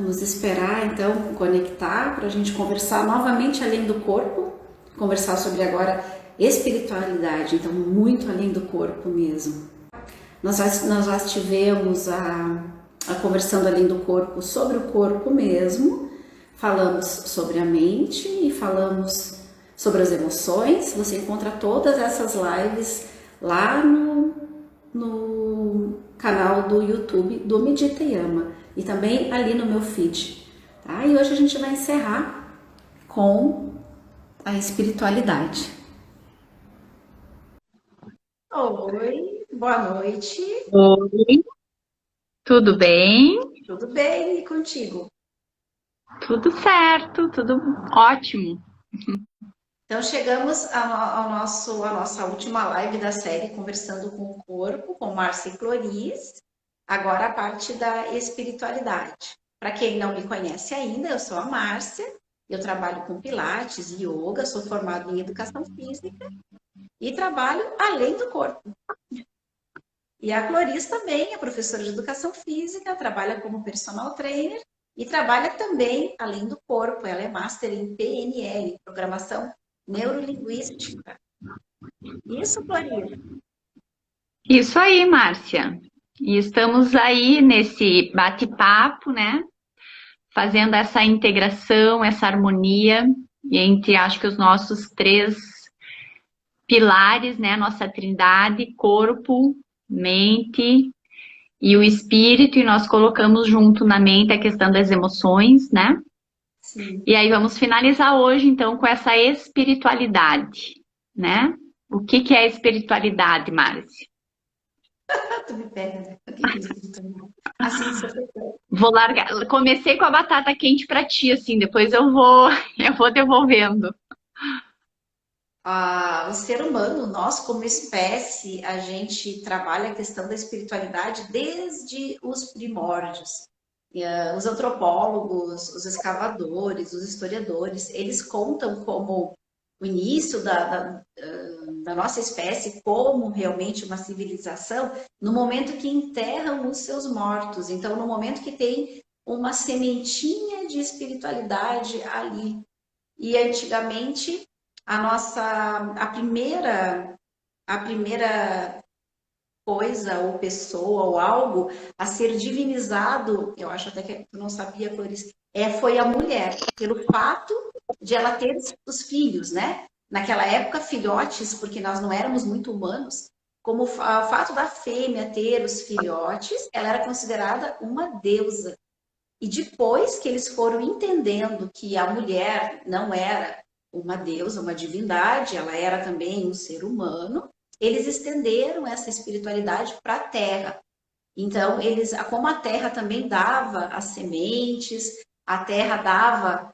Vamos esperar então conectar para a gente conversar novamente além do corpo, conversar sobre agora espiritualidade, então muito além do corpo mesmo. Nós já tivemos a conversando além do corpo sobre o corpo mesmo, falamos sobre a mente e falamos sobre as emoções. Você encontra todas essas lives lá no canal do YouTube do Medita e Ama e também ali no meu feed. Tá? E hoje a gente vai encerrar com a espiritualidade. Oi, boa noite. Oi, tudo bem? Tudo bem e contigo? Tudo certo, tudo ótimo. Então chegamos à nossa última live da série Conversando com o Corpo, com Márcia e Cloris. Agora a parte da espiritualidade. Para quem não me conhece ainda, eu sou a Márcia, eu trabalho com Pilates e Yoga, sou formada em Educação Física e trabalho além do corpo. E a Cloris também é professora de Educação Física, trabalha como personal trainer e trabalha também além do corpo. Ela é master em PNL, Programação Neurolinguística. Isso, Cloris? Isso aí, Márcia. E estamos aí nesse bate-papo, né? Fazendo essa integração, essa harmonia entre, acho que os nossos três pilares, né? Nossa trindade, corpo, mente e o espírito, e nós colocamos junto na mente a questão das emoções, né? Sim. E aí vamos finalizar hoje, então, com essa espiritualidade, né? O que é a espiritualidade, Márcia? Tu me pega, né? O que é espiritualidade? Assim, Vou largar. Comecei com a batata quente para ti, assim, depois eu vou devolvendo. o ser humano, nós como espécie, a gente trabalha a questão da espiritualidade desde os primórdios. Os antropólogos, os escavadores, os historiadores, eles contam como o início da nossa espécie como realmente uma civilização no momento que enterram os seus mortos. Então, no momento que tem uma sementinha de espiritualidade ali. E antigamente, a primeira coisa ou pessoa ou algo a ser divinizado, eu acho até que tu não sabia, Clarice, foi a mulher, pelo fato de ela ter os filhos, né? Naquela época, filhotes, porque nós não éramos muito humanos, como o fato da fêmea ter os filhotes, ela era considerada uma deusa. E depois que eles foram entendendo que a mulher não era uma deusa, uma divindade, ela era também um ser humano, eles estenderam essa espiritualidade para a terra. Então, como a terra também dava as sementes, a terra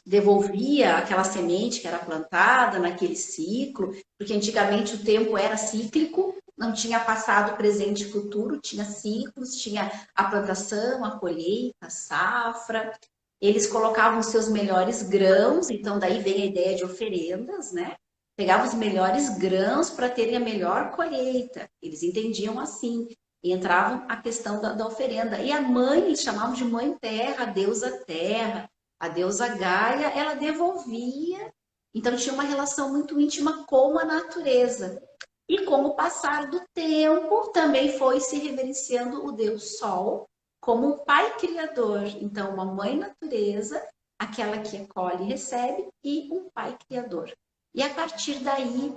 devolvia aquela semente que era plantada naquele ciclo, porque antigamente o tempo era cíclico, não tinha passado, presente e futuro, tinha ciclos, tinha a plantação, a colheita, a safra. Eles colocavam os seus melhores grãos, então daí vem a ideia de oferendas, né? Pegavam os melhores grãos para terem a melhor colheita. Eles entendiam assim. E entravam a questão da oferenda. E a mãe, eles chamavam de mãe terra, a deusa Gaia, ela devolvia. Então tinha uma relação muito íntima com a natureza. E com o passar do tempo, também foi se reverenciando o Deus Sol como um pai criador. Então, uma mãe natureza, aquela que acolhe e recebe, e um pai criador. E a partir daí,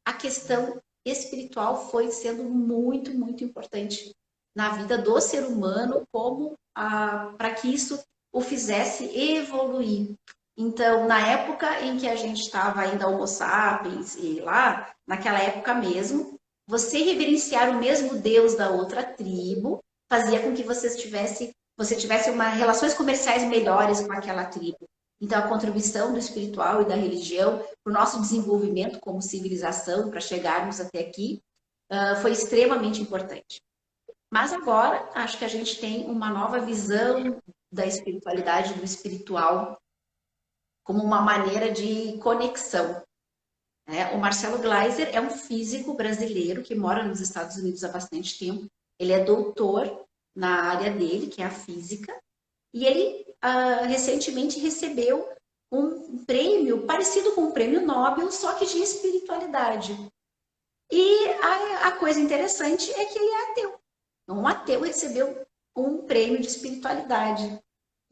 a questão espiritual foi sendo muito, muito importante na vida do ser humano, como para que isso o fizesse evoluir. Então, na época em que a gente estava ainda Homo sapiens e lá, naquela época mesmo, você reverenciar o mesmo Deus da outra tribo fazia com que você tivesse relações comerciais melhores com aquela tribo. Então, a contribuição do espiritual e da religião para o nosso desenvolvimento como civilização, para chegarmos até aqui, foi extremamente importante. Mas agora, acho que a gente tem uma nova visão da espiritualidade, do espiritual, como uma maneira de conexão. O Marcelo Gleiser é um físico brasileiro que mora nos Estados Unidos há bastante tempo. Ele é doutor na área dele, que é a física, E ele recentemente recebeu um prêmio parecido com o prêmio Nobel, só que de espiritualidade. E a coisa interessante é que ele é ateu. Um ateu recebeu um prêmio de espiritualidade.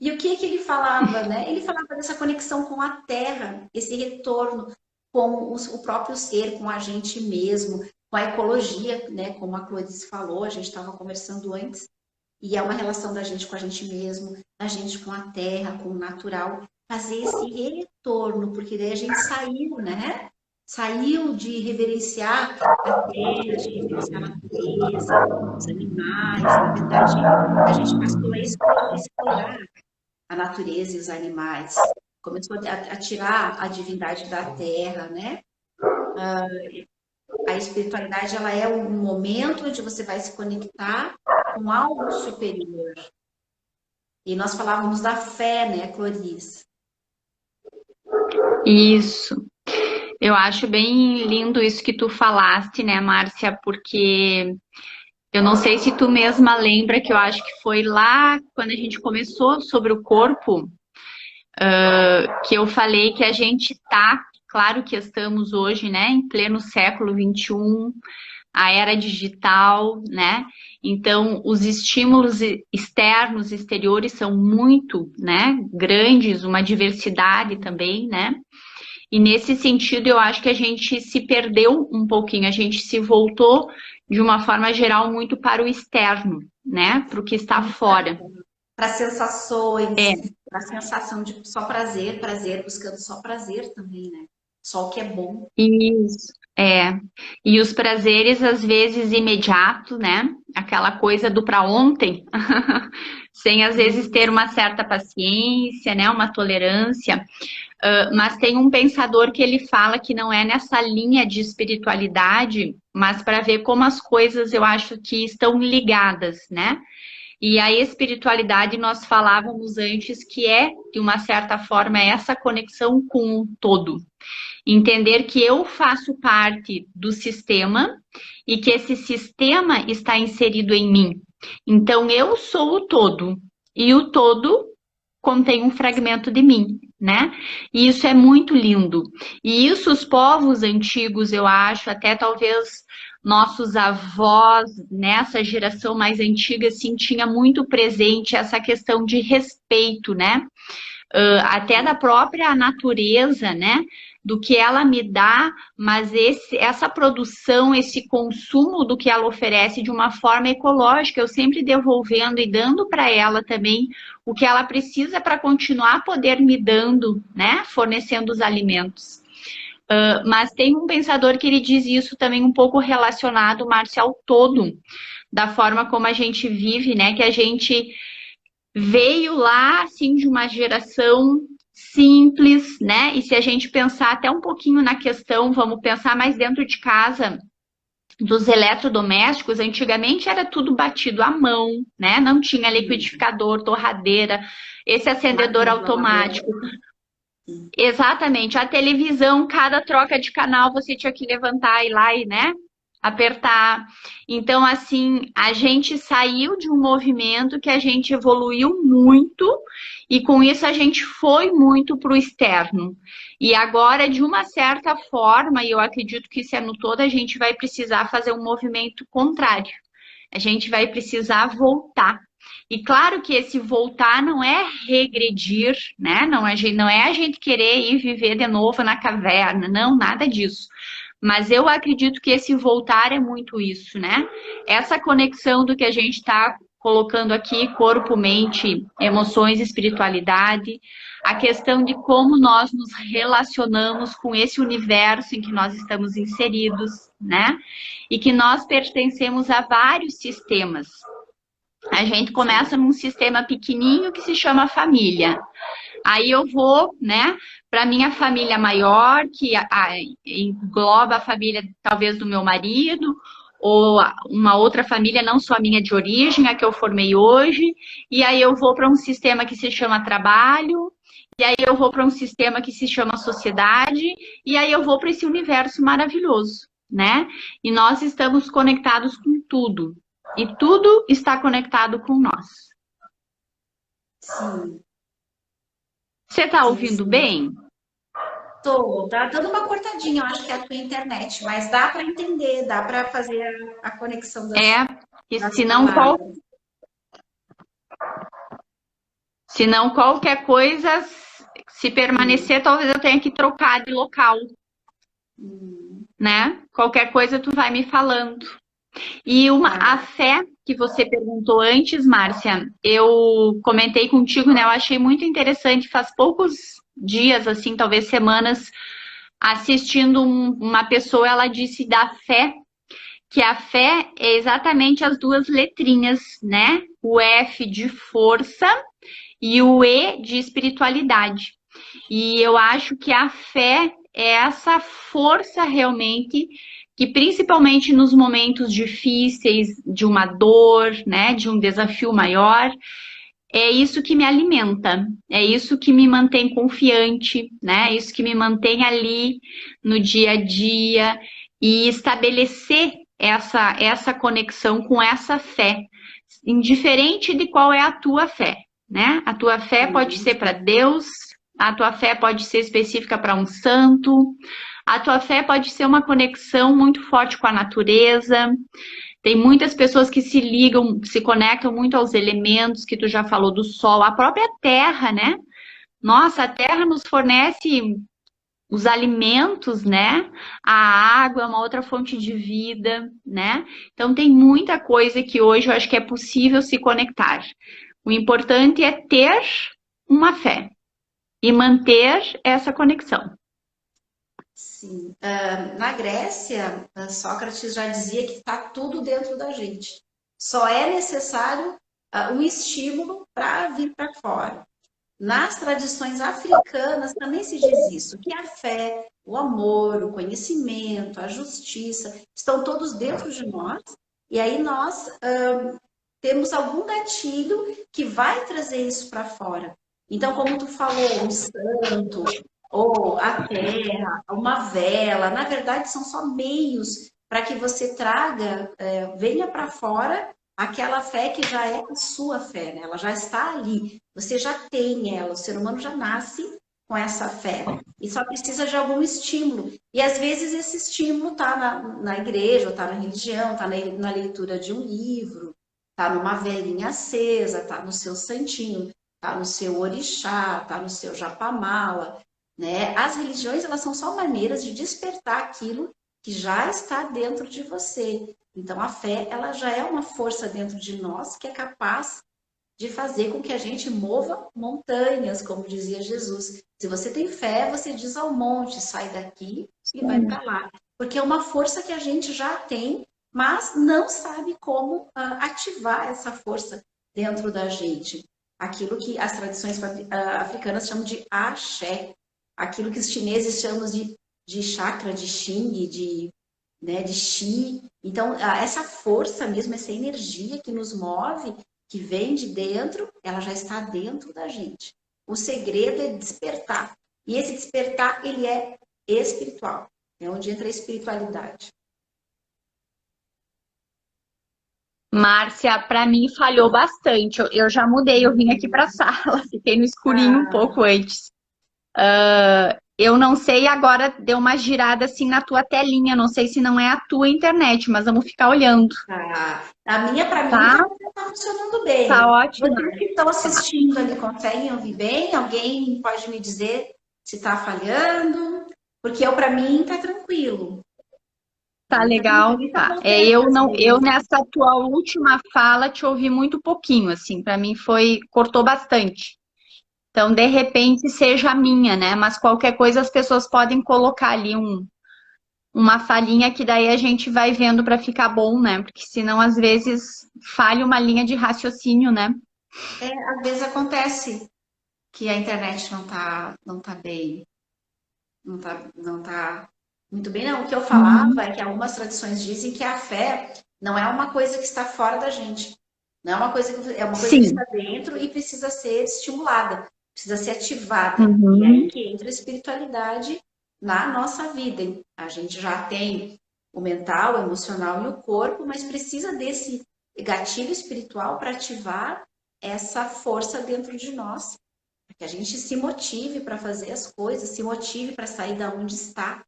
E o que ele falava, né? Ele falava dessa conexão com a Terra, esse retorno com o próprio ser, com a gente mesmo, com a ecologia, né? Como a Clarice falou, a gente estava conversando antes, e é uma relação da gente com a gente mesmo, da gente com a Terra, com o natural, fazer esse retorno, porque daí a gente saiu, né? Saiu de reverenciar a terra, de reverenciar a natureza, os animais. Na verdade, a gente passou a explorar a natureza e os animais. Começou a tirar a divindade da terra, né? A espiritualidade, ela é um momento onde você vai se conectar com algo superior. E nós falávamos da fé, né, Clarice? Isso. Eu acho bem lindo isso que tu falaste, né, Márcia? Porque eu não sei se tu mesma lembra que eu acho que foi lá quando a gente começou sobre o corpo, que eu falei que a gente tá, claro que estamos hoje, né, em pleno século XXI, a era digital, né? Então, os estímulos externos, exteriores são muito, né, grandes, uma diversidade também, né? E nesse sentido, eu acho que a gente se perdeu um pouquinho, a gente se voltou de uma forma geral muito para o externo, né? Para o que está fora. Para sensações, É, para a sensação de só prazer, prazer, buscando só prazer também, né? Só o que é bom. isso. É. E os prazeres, às vezes, imediatos, né? Aquela coisa do para ontem, sem às vezes ter uma certa paciência, né? Uma tolerância. Mas tem um pensador que ele fala que não é nessa linha de espiritualidade, mas para ver como as coisas eu acho que estão ligadas, né? E a espiritualidade nós falávamos antes que é, de uma certa forma, essa conexão com o todo. Entender que eu faço parte do sistema e que esse sistema está inserido em mim. Então eu sou o todo e o todo contém um fragmento de mim, né? E isso é muito lindo. E isso os povos antigos, eu acho, até talvez nossos avós, nessa geração mais antiga, assim, tinha muito presente essa questão de respeito, né? Até da própria natureza, né? Do que ela me dá, mas essa produção, esse consumo do que ela oferece de uma forma ecológica, eu sempre devolvendo e dando para ela também o que ela precisa para continuar poder me dando, né? Fornecendo os alimentos. Mas tem um pensador que ele diz isso também um pouco relacionado, Márcia, ao todo, da forma como a gente vive, né? Que a gente veio lá, assim, de uma geração simples, né? E se a gente pensar até um pouquinho na questão, vamos pensar mais dentro de casa, dos eletrodomésticos, antigamente era tudo batido à mão, né? Não tinha liquidificador, torradeira, esse acendedor automático. Exatamente, a televisão, cada troca de canal você tinha que levantar e ir lá e, né, apertar. Então, assim, a gente saiu de um movimento que a gente evoluiu muito e com isso a gente foi muito para o externo. E agora, de uma certa forma, e eu acredito que isso é no todo, a gente vai precisar fazer um movimento contrário. A gente vai precisar voltar. E claro que esse voltar não é regredir, né? Não é a gente querer ir viver de novo na caverna, não, nada disso. Mas eu acredito que esse voltar é muito isso, né? Essa conexão do que a gente está colocando aqui, corpo, mente, emoções, espiritualidade, a questão de como nós nos relacionamos com esse universo em que nós estamos inseridos, né? E que nós pertencemos a vários sistemas. A gente começa num sistema pequenininho que se chama família. Aí eu vou, né, para minha família maior, que engloba a família talvez do meu marido, ou uma outra família, não só a minha de origem, a que eu formei hoje. E aí eu vou para um sistema que se chama trabalho, e aí eu vou para um sistema que se chama sociedade, e aí eu vou para esse universo maravilhoso, né? E nós estamos conectados com tudo. E tudo está conectado com nós. Sim, Você está sim, ouvindo sim. bem? Tá dando uma cortadinha, eu acho que é a tua internet, mas dá para entender, dá para fazer a conexão É, e das palavras. se não qualquer coisa, se Sim. permanecer, talvez eu tenha que trocar de local, Hum, né? Qualquer coisa tu vai me falando. E a tá. fé que você perguntou antes, Márcia, eu comentei contigo, né? Eu achei muito interessante, faz poucos dias, assim, talvez semanas, assistindo uma pessoa, ela disse da fé, que a fé é exatamente as duas letrinhas, né? O F de força e o E de espiritualidade. E eu acho que a fé é essa força realmente que principalmente nos momentos difíceis, de uma dor, né, de um desafio maior, é isso que me alimenta, é isso que me mantém confiante, né? É isso que me mantém ali no dia a dia e estabelecer essa conexão com essa fé, indiferente de qual é a tua fé, né? A tua fé pode Sim, ser para sim. Deus, a tua fé pode ser específica para um santo, a tua fé pode ser uma conexão muito forte com a natureza. Tem muitas pessoas que se ligam, se conectam muito aos elementos que tu já falou do sol, a própria terra, né? Nossa, a terra nos fornece os alimentos, né? A água é uma outra fonte de vida, né? Então tem muita coisa que hoje eu acho que é possível se conectar. O importante é ter uma fé e manter essa conexão. Sim. Na Grécia, Sócrates já dizia que está tudo dentro da gente. Só é necessário um estímulo para vir para fora. Nas tradições africanas também se diz isso, que a fé, o amor, o conhecimento, a justiça estão todos dentro de nós, e aí nós temos algum gatilho que vai trazer isso para fora. Então, como tu falou, um santo, ou a terra, uma vela, na verdade são só meios para que você traga, venha para fora aquela fé que já é a sua fé, né? Ela já está ali, você já tem ela, o ser humano já nasce com essa fé e só precisa de algum estímulo. E às vezes esse estímulo está na igreja, está na religião, está na leitura de um livro, está numa velinha acesa, está no seu santinho, está no seu orixá, está no seu japamala, né? As religiões, elas são só maneiras de despertar aquilo que já está dentro de você. Então, a fé, ela já é uma força dentro de nós que é capaz de fazer com que a gente mova montanhas, como dizia Jesus. Se você tem fé, você diz ao monte, sai daqui e vai para lá. Porque é uma força que a gente já tem, mas não sabe como ativar essa força dentro da gente. Aquilo que as tradições africanas chamam de axé, aquilo que os chineses chamam de chakra, de xing, de chi. Então, essa força mesmo, essa energia que nos move, que vem de dentro, ela já está dentro da gente. O segredo é despertar. E esse despertar, ele é espiritual. É onde entra a espiritualidade. Márcia, para mim falhou bastante. Eu já mudei, eu vim aqui para a sala, fiquei no escurinho um Ah, pouco antes. Eu não sei, agora deu uma girada assim na tua telinha. Não sei se não é a tua internet, mas vamos ficar olhando, tá. A minha, para mim, tá? tá funcionando Tá bem. ótimo. Vocês que estão assistindo ali conseguem ouvir bem? Alguém pode me dizer se está falhando? Porque eu, para mim, tá tranquilo. Para Tá mim tá tranquilo. legal, Nem tá tá. É, voltando eu às não, eu vezes. nessa tua última fala te ouvi muito pouquinho, assim. Para mim cortou bastante. Então, de repente, seja a minha, né? Mas qualquer coisa as pessoas podem colocar ali uma falhinha que daí a gente vai vendo para ficar bom, né? Porque senão às vezes falha uma linha de raciocínio, né? Às vezes acontece que a internet não tá bem, não tá muito bem, não. O que eu falava Uhum. é que algumas tradições dizem que a fé não é uma coisa que está fora da gente. Não é uma coisa é uma coisa que Sim. está dentro e precisa ser estimulada, precisa ser ativada. E aí Uhum. que entra a espiritualidade na nossa vida. Hein? A gente já tem o mental, o emocional e o corpo, mas precisa desse gatilho espiritual para ativar essa força dentro de nós, para que a gente se motive para fazer as coisas, se motive para sair da onde está,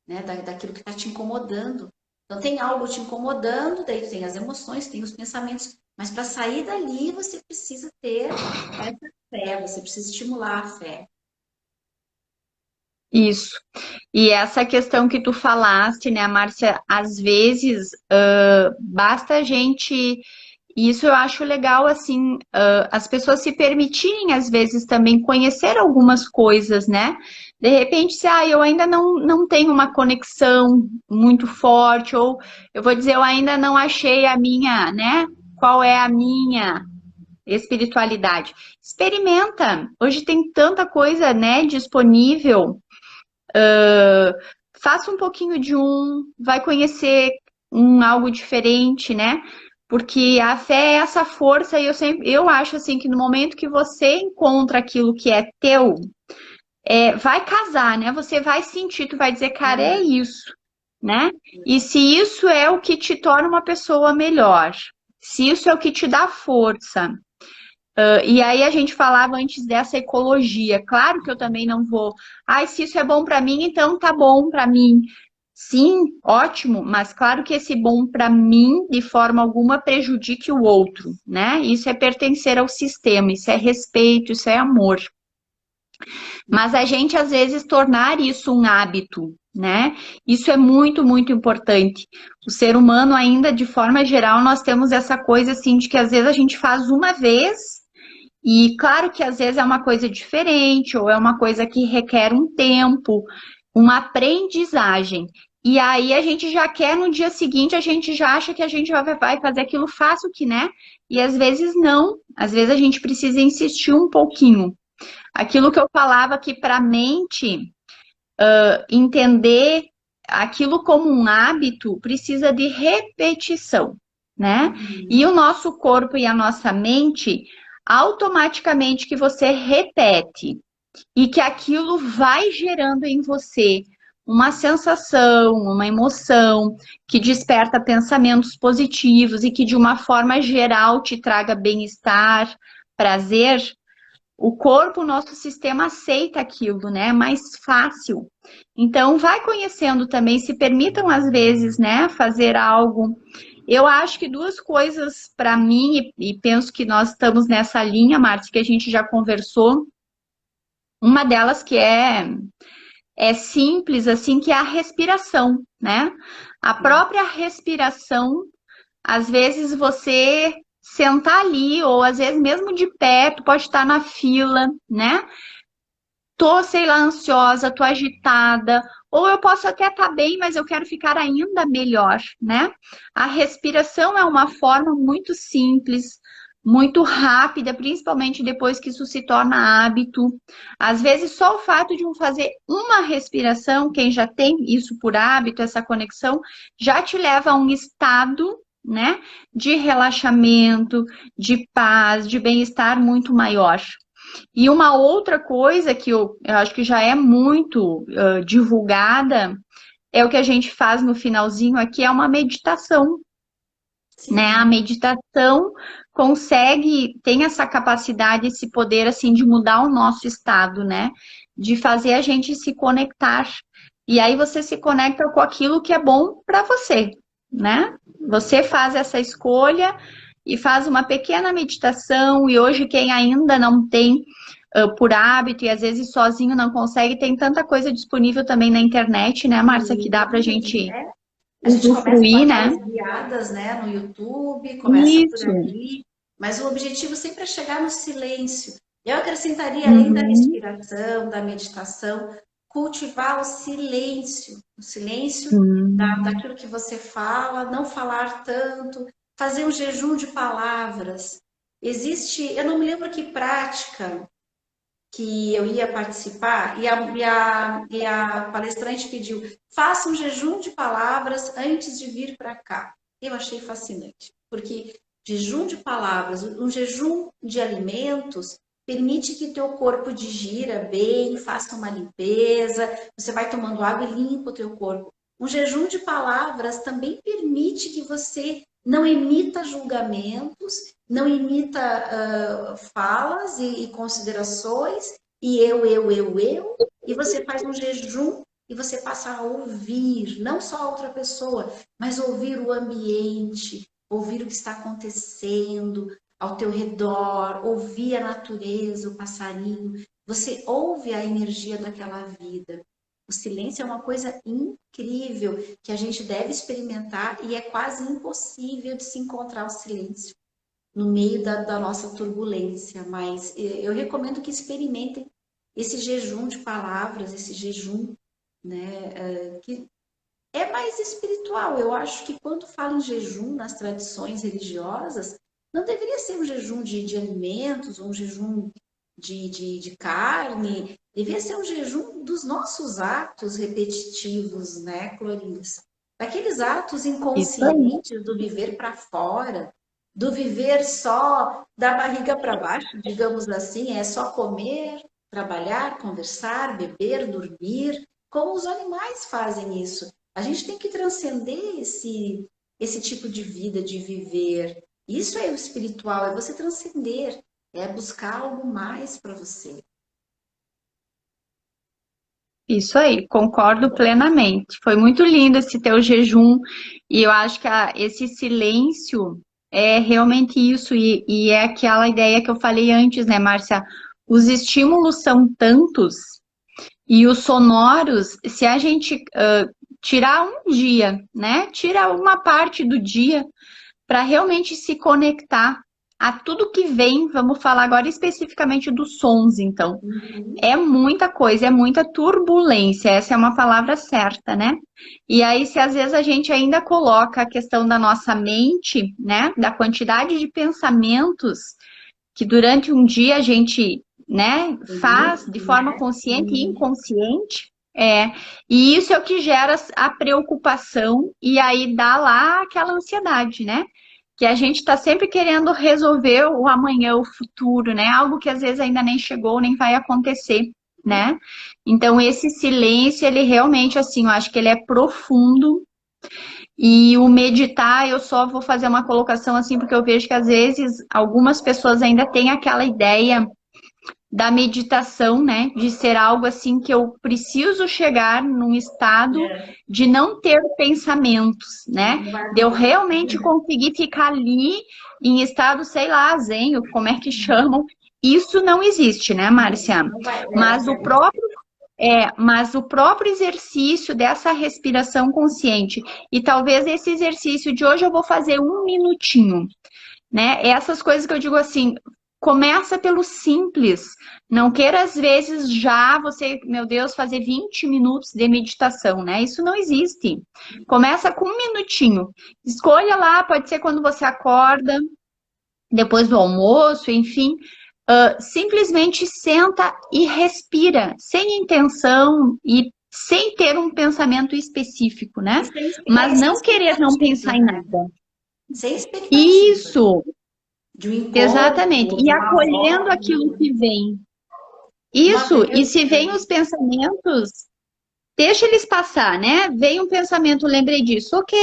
né, daquilo que está te incomodando. Então, tem algo te incomodando, daí tem as emoções, tem os pensamentos, mas para sair dali você precisa ter essa fé, você precisa estimular a fé. Isso. E essa questão que tu falaste, né, Márcia, às vezes basta a gente. E isso eu acho legal, assim, as pessoas se permitirem, às vezes, também conhecer algumas coisas, né? De repente, se eu ainda não tenho uma conexão muito forte, ou eu vou dizer, eu ainda não achei a minha, né? Qual é a minha espiritualidade? Experimenta. Hoje tem tanta coisa, né, disponível. Faça um pouquinho de vai conhecer algo diferente, né? Porque a fé é essa força e eu acho assim que no momento que você encontra aquilo que é teu, vai casar, né? Você vai sentir, tu vai dizer, cara, é isso, né? E se isso é o que te torna uma pessoa melhor, se isso é o que te dá força, e aí a gente falava antes dessa ecologia. Claro que eu também não vou. Se isso é bom para mim, então tá bom para mim. Sim, ótimo, mas claro que esse bom para mim, de forma alguma, prejudique o outro, né? Isso é pertencer ao sistema, isso é respeito, isso é amor. Mas a gente, às vezes, tornar isso um hábito, né? Isso é muito, muito importante. O ser humano, ainda de forma geral, nós temos essa coisa assim de que às vezes a gente faz uma vez. E claro que às vezes é uma coisa diferente, ou é uma coisa que requer um tempo, uma aprendizagem. E aí a gente já quer no dia seguinte, a gente já acha que a gente vai fazer aquilo fácil, que, né? E às vezes não, às vezes a gente precisa insistir um pouquinho. Aquilo que eu falava que para a mente entender aquilo como um hábito precisa de repetição, né? E o nosso corpo e a nossa mente, automaticamente que você repete e que aquilo vai gerando em você uma sensação, uma emoção que desperta pensamentos positivos e que de uma forma geral te traga bem-estar, prazer, o corpo, o nosso sistema aceita aquilo, né? É mais fácil. Então, vai conhecendo também, se permitam às vezes, né, fazer algo. Eu acho que duas coisas para mim, e penso que nós estamos nessa linha, Márcia, que a gente já conversou. Uma delas que é simples, assim, que é a respiração, né? A própria respiração, às vezes você sentar ali, ou às vezes mesmo de pé, tu pode estar na fila, né? Tô, sei lá, ansiosa, tô agitada, ou eu posso até estar bem, mas eu quero ficar ainda melhor, né? A respiração é uma forma muito simples, muito rápida, principalmente depois que isso se torna hábito. Às vezes, só o fato de fazer uma respiração, quem já tem isso por hábito, essa conexão, já te leva a um estado, né, de relaxamento, de paz, de bem-estar muito maior. E uma outra coisa que eu acho que já é muito divulgada é o que a gente faz no finalzinho aqui, é uma meditação, né? A meditação tem essa capacidade, esse poder, assim, de mudar o nosso estado, né? De fazer a gente se conectar. E aí você se conecta com aquilo que é bom para você, né? Você faz essa escolha e faz uma pequena meditação, e hoje quem ainda não tem por hábito e às vezes sozinho não consegue, tem tanta coisa disponível também na internet, né, Márcia, que dá pra gente A gente começa com usufruir, né? aquelas guiadas, né, no YouTube, começa por Isso. ali, mas o objetivo sempre é chegar no silêncio. Eu acrescentaria, além da Uhum. respiração, da meditação, cultivar o silêncio Uhum. daquilo que você fala, não falar tanto, fazer um jejum de palavras. Existe, eu não me lembro que prática que eu ia participar e a palestrante pediu, faça um jejum de palavras antes de vir para cá. Eu achei fascinante, porque jejum de palavras, um jejum de alimentos permite que teu corpo digira bem, faça uma limpeza, você vai tomando água e limpa o teu corpo. Um jejum de palavras também permite que você não emita julgamentos não imita falas e considerações, e e você faz um jejum e você passa a ouvir, não só a outra pessoa, mas ouvir o ambiente, ouvir o que está acontecendo ao teu redor, ouvir a natureza, o passarinho. Você ouve a energia daquela vida. O silêncio é uma coisa incrível que a gente deve experimentar e é quase impossível de se encontrar o silêncio no meio da nossa turbulência. Mas eu recomendo que experimentem esse jejum de palavras, esse jejum, né, que é mais espiritual. Eu acho que quando fala em jejum nas tradições religiosas, não deveria ser um jejum de alimentos, um jejum de carne, deveria ser um jejum dos nossos atos repetitivos, né, Cloris? Daqueles atos Isso aí. inconscientes do viver para fora, do viver só da barriga para baixo, digamos assim, é só comer, trabalhar, conversar, beber, dormir, como os animais fazem isso. A gente tem que transcender esse tipo de vida, de viver. Isso é o espiritual, é você transcender, é buscar algo mais para você. Isso aí, concordo plenamente. Foi muito lindo esse teu jejum, e eu acho que esse silêncio é realmente isso, e é aquela ideia que eu falei antes, né, Márcia? Os estímulos são tantos, e os sonoros, se a gente tirar um dia, né? Tira uma parte do dia para realmente se conectar a tudo que vem, vamos falar agora especificamente dos sons, então. Uhum. É muita coisa, é muita turbulência, essa é uma palavra certa, né? E aí, se às vezes a gente ainda coloca a questão da nossa mente, né? Da quantidade de pensamentos que durante um dia a gente, né, faz de forma Né? consciente e inconsciente, e isso é o que gera a preocupação e aí dá lá aquela ansiedade, né? Que a gente está sempre querendo resolver o amanhã, o futuro, né? Algo que às vezes ainda nem chegou, nem vai acontecer, né? Então, esse silêncio, ele realmente, assim, eu acho que ele é profundo. E o meditar, eu só vou fazer uma colocação assim, porque eu vejo que às vezes algumas pessoas ainda têm aquela ideia da meditação, né? De ser algo assim que eu preciso chegar num estado de não ter pensamentos, né? Não vai De eu acontecer. realmente conseguir ficar ali em estado, sei lá, zen, ou como é que chamam. Isso não existe, né, Márcia? Não vai, Mas o próprio mas o próprio exercício dessa respiração consciente, e talvez esse exercício de hoje eu vou fazer um minutinho, né? Essas coisas que eu digo assim, começa pelo simples. Não queira, às vezes, já você, meu Deus, fazer 20 minutos de meditação, né? Isso não existe. Começa com um minutinho. Escolha lá, pode ser quando você acorda, depois do almoço, enfim. Simplesmente senta e respira, sem intenção e sem ter um pensamento específico, E né? sem, Mas sem não querer não pensar expectativa, em né? nada. Sem expectativa. Isso, De um exatamente. encontro, E de uma acolhendo voz. aquilo que vem. Uma Isso, e vez, se vem os pensamentos, deixa eles passar, né? Veio um pensamento, lembrei disso, ok,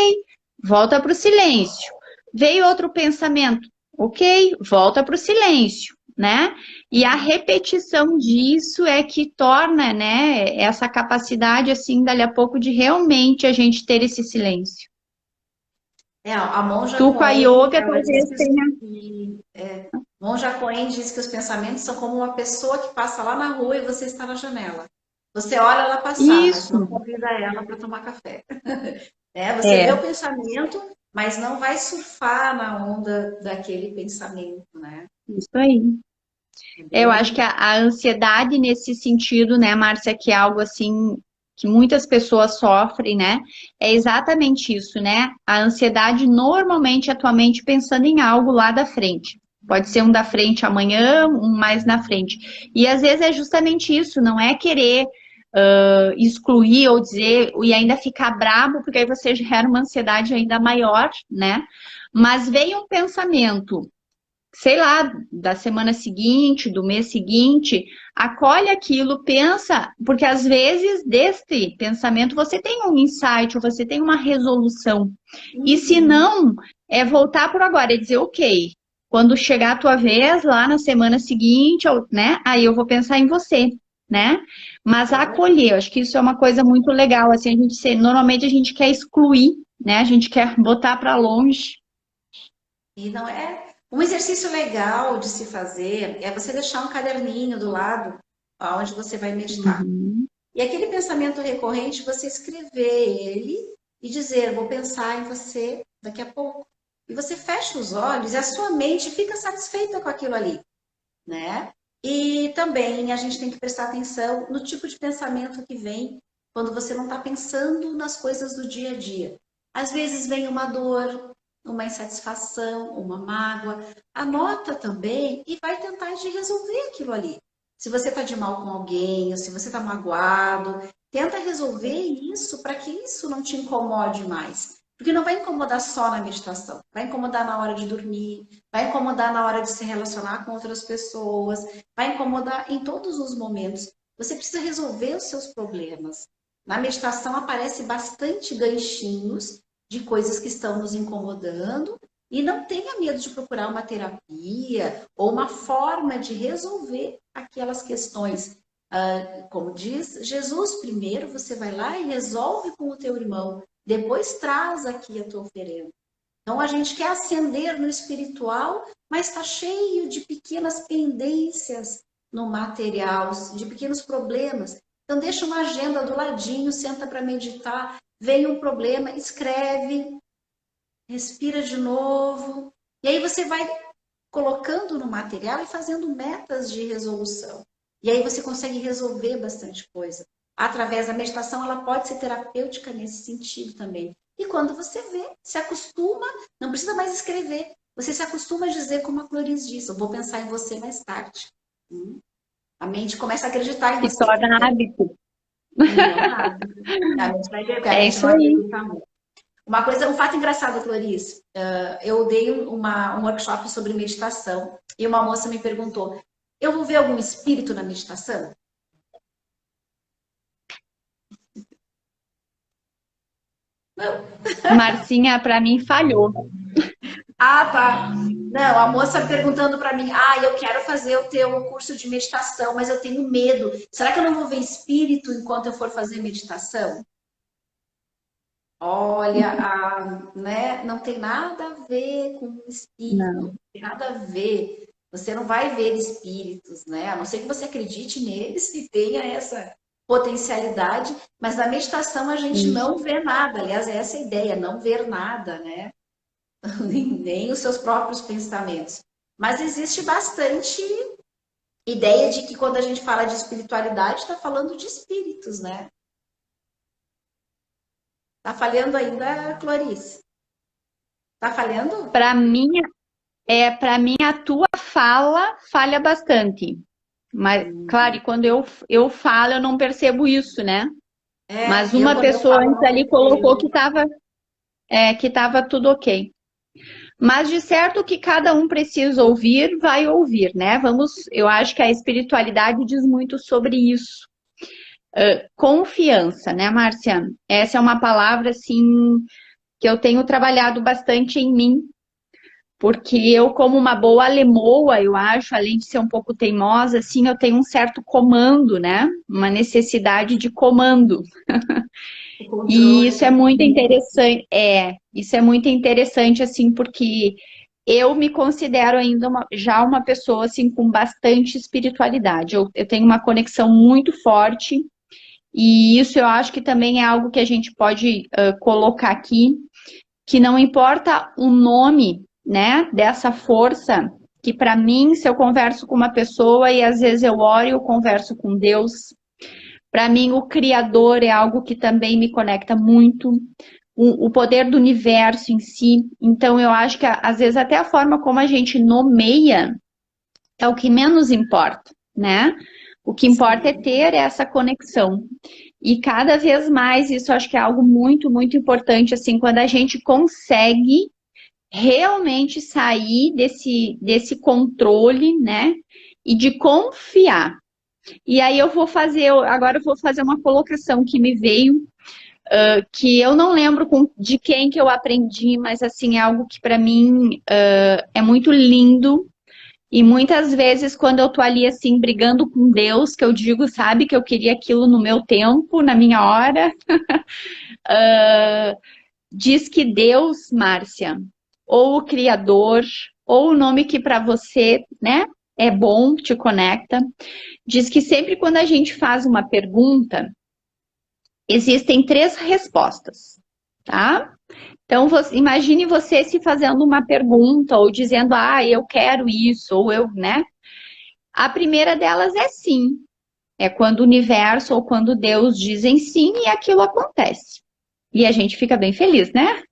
volta para o silêncio. Veio outro pensamento, ok, volta para o silêncio, né? E a repetição disso é que torna, né, essa capacidade, assim, dali a pouco, de realmente a gente ter esse silêncio. a monja Tu com a Coen, yoga ela diz talvez tenha Monja Coen diz que os pensamentos são como uma pessoa que passa lá na rua e você está na janela. Você olha ela passar, mas não isso. convida ela para tomar café. Você vê o É, pensamento, mas não vai surfar na onda daquele pensamento, né? isso aí. É Eu acho bem. que a ansiedade nesse sentido, né, Márcia, que é algo assim que muitas pessoas sofrem, né? É exatamente isso, né? A ansiedade normalmente é tua mente pensando em algo lá da frente. Pode ser um da frente amanhã, um mais na frente. E às vezes é justamente isso, não é querer excluir ou dizer, e ainda ficar brabo, porque aí você gera uma ansiedade ainda maior, né? Mas vem um pensamento, sei lá, da semana seguinte, do mês seguinte, acolhe aquilo, pensa, porque às vezes deste pensamento você tem um insight, ou você tem uma resolução. E se Uhum. não, é voltar por agora, é dizer, ok, quando chegar a tua vez, lá na semana seguinte, né? Aí eu vou pensar em você, né? Mas acolher, eu acho que isso é uma coisa muito legal, assim, normalmente a gente quer excluir, né? A gente quer botar para longe. E não é um exercício legal de se fazer, é você deixar um caderninho do lado onde você vai meditar. Uhum. E aquele pensamento recorrente, você escrever ele e dizer, vou pensar em você daqui a pouco. E você fecha os olhos e a sua mente fica satisfeita com aquilo ali, né? E também a gente tem que prestar atenção no tipo de pensamento que vem quando você não está pensando nas coisas do dia a dia. Às vezes vem uma dor, uma insatisfação, uma mágoa. Anota também e vai tentar de resolver aquilo ali. Se você está de mal com alguém, ou se você está magoado, tenta resolver isso para que isso não te incomode mais. Porque não vai incomodar só na meditação, vai incomodar na hora de dormir, vai incomodar na hora de se relacionar com outras pessoas, vai incomodar em todos os momentos. Você precisa resolver os seus problemas. Na meditação aparece bastante ganchinhos de coisas que estão nos incomodando e não tenha medo de procurar uma terapia ou uma forma de resolver aquelas questões. Como diz Jesus, primeiro você vai lá e resolve com o teu irmão, depois traz aqui a tua oferenda. Então a gente quer ascender no espiritual, mas está cheio de pequenas pendências no material, de pequenos problemas. Então deixa uma agenda do ladinho, senta para meditar, vem um problema, escreve, respira de novo. E aí você vai colocando no material e fazendo metas de resolução. E aí você consegue resolver bastante coisa. Através da meditação, ela pode ser terapêutica nesse sentido também. E quando você vê, se acostuma, não precisa mais escrever. Você se acostuma a dizer, como a Clarice disse, eu vou pensar em você mais tarde. A mente começa a acreditar em Se você torna também. hábito. A mente vai ver, porque a É mente isso não aí. acredita muito. Uma coisa, um fato engraçado, Clarice, eu dei um workshop sobre meditação e uma moça me perguntou, eu vou ver algum espírito na meditação? Não. Marcinha, para mim, falhou. Ah, tá. Não, a moça perguntando para mim, eu quero fazer o teu curso de meditação, mas eu tenho medo. Será que eu não vou ver espírito enquanto eu for fazer meditação? Olha, né, não tem nada a ver com espírito, Não. não tem nada a ver. Você não vai ver espíritos, né? A não ser que você acredite neles e tenha essa potencialidade, mas na meditação a gente não vê nada. Aliás, é essa a ideia, não ver nada, né? Nem os seus próprios pensamentos. Mas existe bastante ideia de que quando a gente fala de espiritualidade, está falando de espíritos, né? Tá falhando ainda, Clarice? Tá falhando? Para mim, a tua fala falha bastante. Mas, claro, e quando eu falo, eu não percebo isso, né? Mas Eu uma quando eu pessoa falo antes não ali colocou percebo. que tava tudo ok. Mas de certo que cada um precisa ouvir, vai ouvir, né? Eu acho que a espiritualidade diz muito sobre isso. Confiança, né, Márcia? Essa é uma palavra, assim, que eu tenho trabalhado bastante em mim, porque eu, como uma boa alemoa, eu acho, além de ser um pouco teimosa, assim, eu tenho um certo comando, né? Uma necessidade de comando. O E controle. isso é muito interessante, isso é muito interessante, assim, porque eu me considero ainda já uma pessoa, assim, com bastante espiritualidade. Eu tenho uma conexão muito forte, e isso eu acho que também é algo que a gente pode colocar aqui, que não importa o nome, né, dessa força, que para mim, se eu converso com uma pessoa e às vezes eu oro, eu converso com Deus. Para mim, o Criador é algo que também me conecta muito, o poder do universo em si. Então, eu acho que às vezes até a forma como a gente nomeia é o que menos importa, né? O que importa é ter essa conexão. E cada vez mais, isso eu acho que é algo muito, muito importante, assim, quando a gente consegue realmente sair desse controle, né? E de confiar. E aí agora eu vou fazer uma colocação que me veio, que eu não lembro de quem que eu aprendi, mas assim, é algo que para mim é muito lindo. E muitas vezes, quando eu tô ali assim, brigando com Deus, que eu digo, sabe, que eu queria aquilo no meu tempo, na minha hora, diz que Deus, Márcia, ou o Criador, ou o nome que para você, né, é bom, te conecta, diz que sempre quando a gente faz uma pergunta, existem três respostas, tá? Então, imagine você se fazendo uma pergunta ou dizendo, eu quero isso, ou eu, né? A primeira delas é sim. É quando o universo ou quando Deus dizem sim e aquilo acontece. E a gente fica bem feliz, né?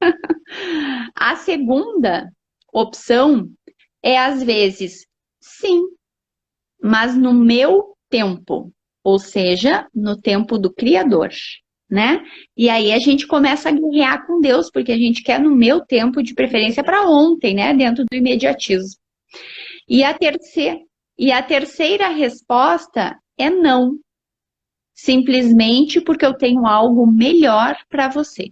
A segunda opção é, às vezes, sim, mas no meu tempo, ou seja, no tempo do Criador, né? E aí a gente começa a guerrear com Deus, porque a gente quer no meu tempo, de preferência para ontem, né? Dentro do imediatismo. E a terceira resposta é não, simplesmente porque eu tenho algo melhor para você.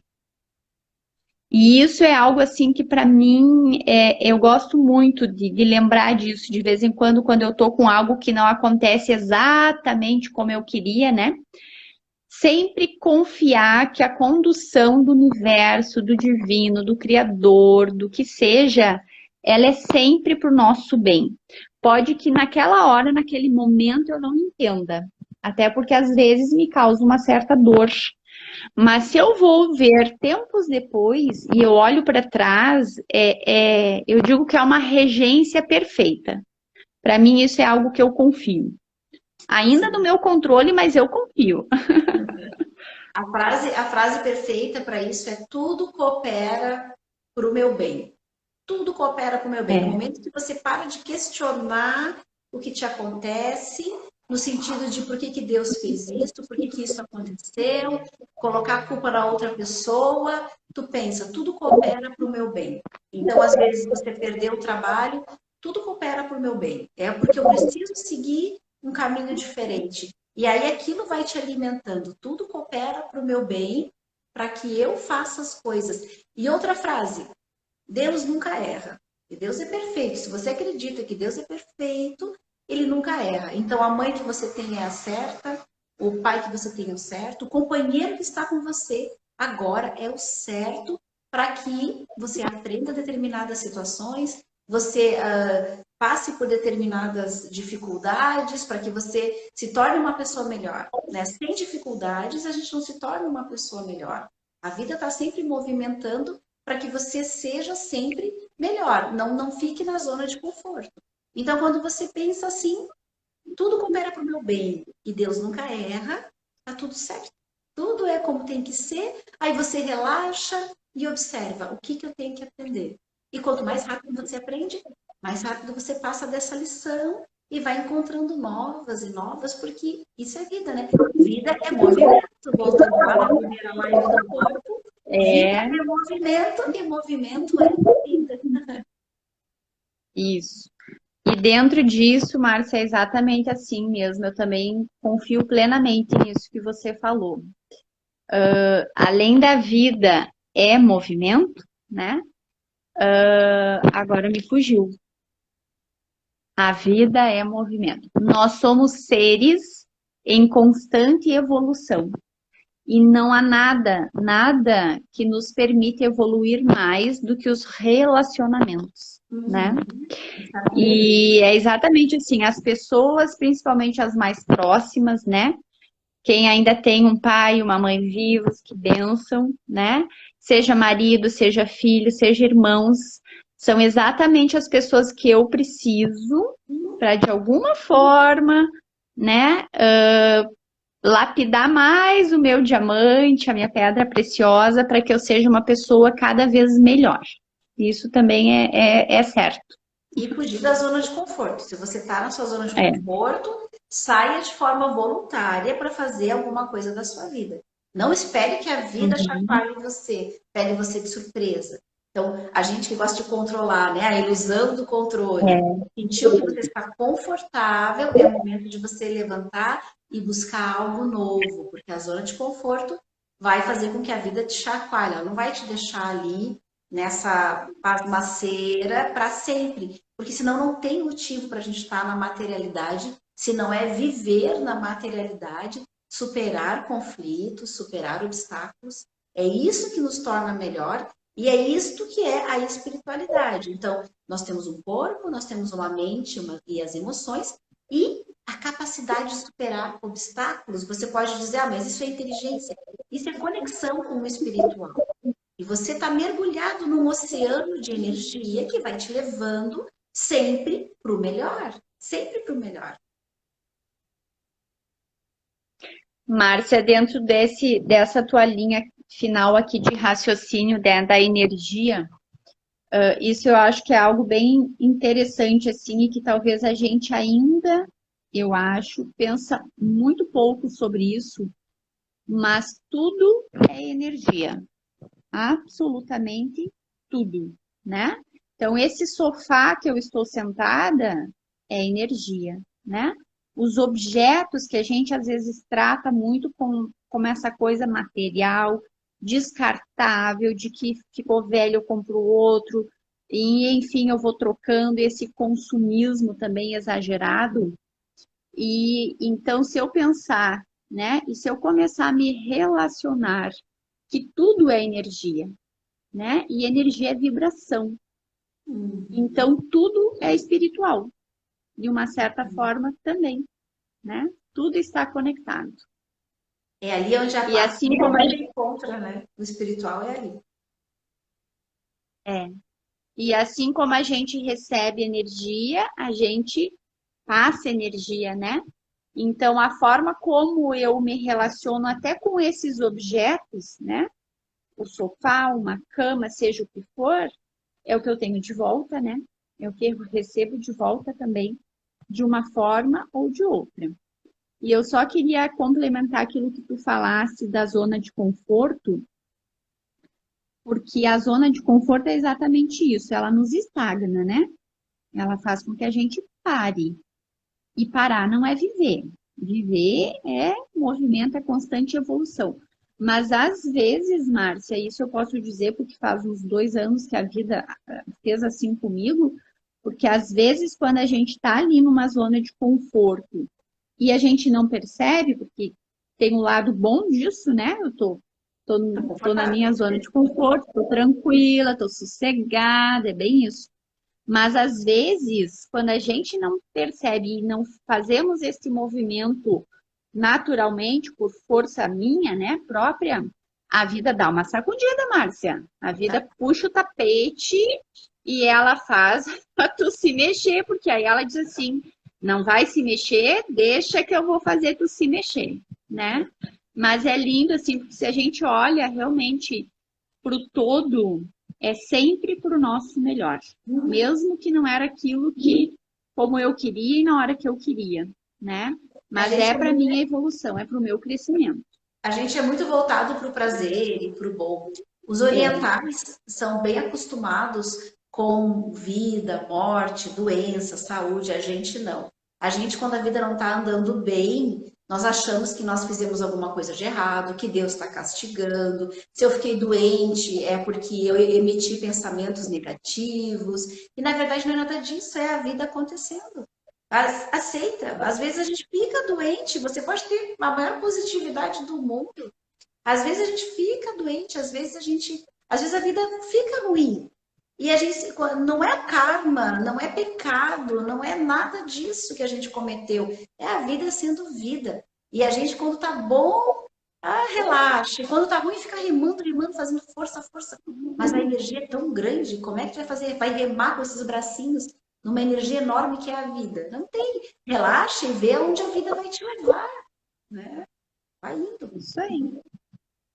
E isso é algo assim que para mim eu gosto muito de lembrar disso de vez em quando eu tô com algo que não acontece exatamente como eu queria, né? Sempre confiar que a condução do universo, do divino, do criador, do que seja, ela é sempre para o nosso bem. Pode que naquela hora, naquele momento, eu não entenda, até porque às vezes me causa uma certa dor. Mas se eu vou ver tempos depois e eu olho para trás, eu digo que é uma regência perfeita. Para mim, isso é algo que eu confio. Ainda no meu controle, mas eu confio. A frase perfeita para isso é tudo coopera para o meu bem. Tudo coopera para o meu bem. No momento que você para de questionar o que te acontece, no sentido de por que Deus fez isso, por que isso aconteceu, colocar a culpa na outra pessoa, tu pensa, tudo coopera para o meu bem. Então, às vezes, você perdeu o trabalho, tudo coopera para o meu bem. É porque eu preciso seguir um caminho diferente. E aí aquilo vai te alimentando. Tudo coopera para o meu bem, para que eu faça as coisas. E outra frase, Deus nunca erra. E Deus é perfeito. Se você acredita que Deus é perfeito, ele nunca erra. Então, a mãe que você tem é a certa, o pai que você tem é o certo, o companheiro que está com você agora é o certo para que você aprenda determinadas situações, você passe por determinadas dificuldades, para que você se torne uma pessoa melhor. Né? Sem dificuldades, a gente não se torna uma pessoa melhor. A vida está sempre movimentando para que você seja sempre melhor, não fique na zona de conforto. Então, quando você pensa assim, tudo coopera para o meu bem e Deus nunca erra, tá tudo certo. Tudo é como tem que ser, aí você relaxa e observa o que eu tenho que aprender. E quanto mais rápido você aprende, mais rápido você passa dessa lição e vai encontrando novas e novas, porque isso é vida, né? Vida é movimento. Voltando lá na primeira live do corpo, vida é movimento e movimento é vida. Isso. E dentro disso, Márcia, é exatamente assim mesmo. Eu também confio plenamente nisso que você falou. Além da vida é movimento, né? Agora me fugiu. A vida é movimento. Nós somos seres em constante evolução. E não há nada que nos permita evoluir mais do que os relacionamentos, né? E é exatamente assim, as pessoas, principalmente as mais próximas, né? Quem ainda tem um pai e uma mãe vivos, que bênção, né? Seja marido, seja filho, seja irmãos, são exatamente as pessoas que eu preciso para, de alguma forma, né? Lapidar mais o meu diamante, a minha pedra preciosa, para que eu seja uma pessoa cada vez melhor. Isso também é certo. E fugir da zona de conforto. Se você está na sua zona de conforto, saia de forma voluntária para fazer alguma coisa da sua vida. Não espere que a vida chacoalhe você, pegue você de surpresa. Então, a gente que gosta de controlar, né? A ilusão do controle. Sentiu que você está confortável, é o momento de você levantar e buscar algo novo, porque a zona de conforto vai fazer com que a vida te chacoalhe, ela não vai te deixar ali nessa pasmaceira para sempre, porque senão não tem motivo para a gente estar na materialidade, se não é viver na materialidade, superar conflitos, superar obstáculos. É isso que nos torna melhor e é isto que é a espiritualidade. Então, nós temos um corpo, nós temos uma mente e as emoções e a capacidade de superar obstáculos. Você pode dizer, ah, mas isso é inteligência. Isso é conexão com o espiritual. E você está mergulhado num oceano de energia que vai te levando sempre para o melhor. Sempre para o melhor. Márcia, dentro dessa tua linha final aqui de raciocínio da energia, isso eu acho que é algo bem interessante, assim, e que talvez a gente ainda, eu acho, pensa muito pouco sobre isso, mas tudo é energia. Absolutamente tudo, né? Então, esse sofá que eu estou sentada é energia, né? Os objetos que a gente às vezes trata muito como essa coisa material, descartável, de que ficou velho, eu compro outro, e enfim, eu vou trocando esse consumismo também exagerado. E então, se eu pensar, né, e se eu começar a me relacionar que tudo é energia, né? E energia é vibração. Então, tudo é espiritual, de uma certa forma também, né? Tudo está conectado. É ali onde a E assim como a gente encontra, né? O espiritual é ali. é, e assim como a gente recebe energia, a gente passa energia, né? Então, a forma como eu me relaciono até com esses objetos, né? O sofá, uma cama, seja o que for, é o que eu tenho de volta, né? É o que eu recebo de volta também, de uma forma ou de outra. E eu só queria complementar aquilo que tu falasse da zona de conforto, porque a zona de conforto é exatamente isso, ela nos estagna, né? Ela faz com que a gente pare. E parar não é viver. Viver é movimento, é constante evolução. Mas às vezes, Márcia, isso eu posso dizer porque faz uns 2 anos que a vida fez assim comigo, porque às vezes quando a gente está ali numa zona de conforto e a gente não percebe, porque tem um lado bom disso, né? Eu tô na minha zona de conforto, tô tranquila, tô sossegada, é bem isso. Mas às vezes, quando a gente não percebe e não fazemos esse movimento naturalmente, por força minha, né, própria, a vida dá uma sacudida, Márcia. A vida puxa o tapete e ela faz para tu se mexer, porque aí ela diz assim: não vai se mexer, deixa que eu vou fazer tu se mexer, né? Mas é lindo assim, porque se a gente olha realmente para o todo, é sempre para o nosso melhor, mesmo que não era aquilo que como eu queria e na hora que eu queria, né? Mas é para minha evolução, é para o meu crescimento. A gente é muito voltado para o prazer e para o bom. Os orientais são bem acostumados com vida, morte, doença, saúde. A gente não. A gente, quando a vida não está andando bem, nós achamos que nós fizemos alguma coisa de errado, que Deus está castigando. Se eu fiquei doente, é porque eu emiti pensamentos negativos. E na verdade não é nada disso, é a vida acontecendo. Aceita. Às vezes a gente fica doente, você pode ter a maior positividade do mundo. Às vezes a gente fica doente, às vezes a vida fica ruim. E a gente não é karma, não é pecado, não é nada disso que a gente cometeu. É a vida sendo vida. E a gente, quando tá bom, relaxa. E quando tá ruim, fica remando, remando, fazendo força, força. Mas a energia é tão grande, como é que vai fazer? Vai remar com esses bracinhos numa energia enorme que é a vida. Não tem. Relaxa e vê onde a vida vai te levar, né? Vai indo. Isso aí.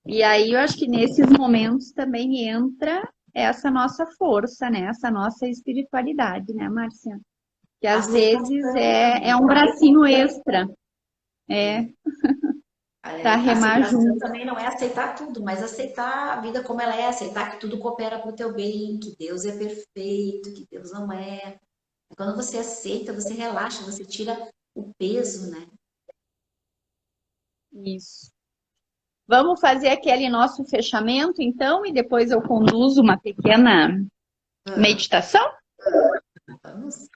E aí eu acho que nesses momentos também entra essa nossa força, né? Essa nossa espiritualidade, né, Márcia? Que às vezes é um bracinho extra. É, para remar Aceitação junto. também não é aceitar tudo, mas aceitar a vida como ela é, aceitar que tudo coopera para o teu bem, que Deus é perfeito, que Deus não é. Quando você aceita, você relaxa, você tira o peso, né? Isso. Vamos fazer aquele nosso fechamento, então, e depois eu conduzo uma pequena meditação? Vamos.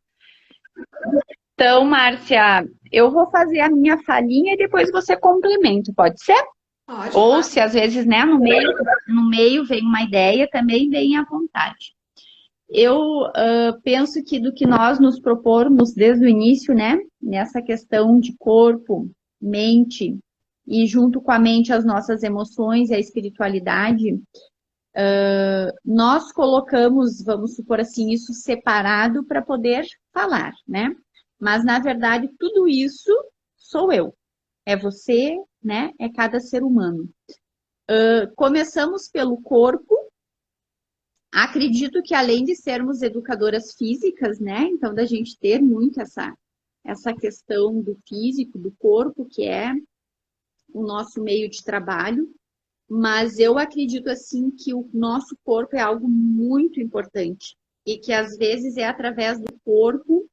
Então, Márcia, eu vou fazer a minha falinha e depois você complementa, pode ser? Pode, Ou claro. se às vezes, né, no meio vem uma ideia, também vem à vontade. Eu penso que do que nós nos propormos desde o início, né, nessa questão de corpo, mente, e junto com a mente as nossas emoções e a espiritualidade, nós colocamos, vamos supor assim, isso separado para poder falar, né? Mas, na verdade, tudo isso sou eu. É você, né? É cada ser humano. Começamos pelo corpo. Acredito que além de sermos educadoras físicas, né? Então, da gente ter muito essa questão do físico, do corpo, que é o nosso meio de trabalho. Mas eu acredito, assim, que o nosso corpo é algo muito importante. E que, às vezes, é através do corpo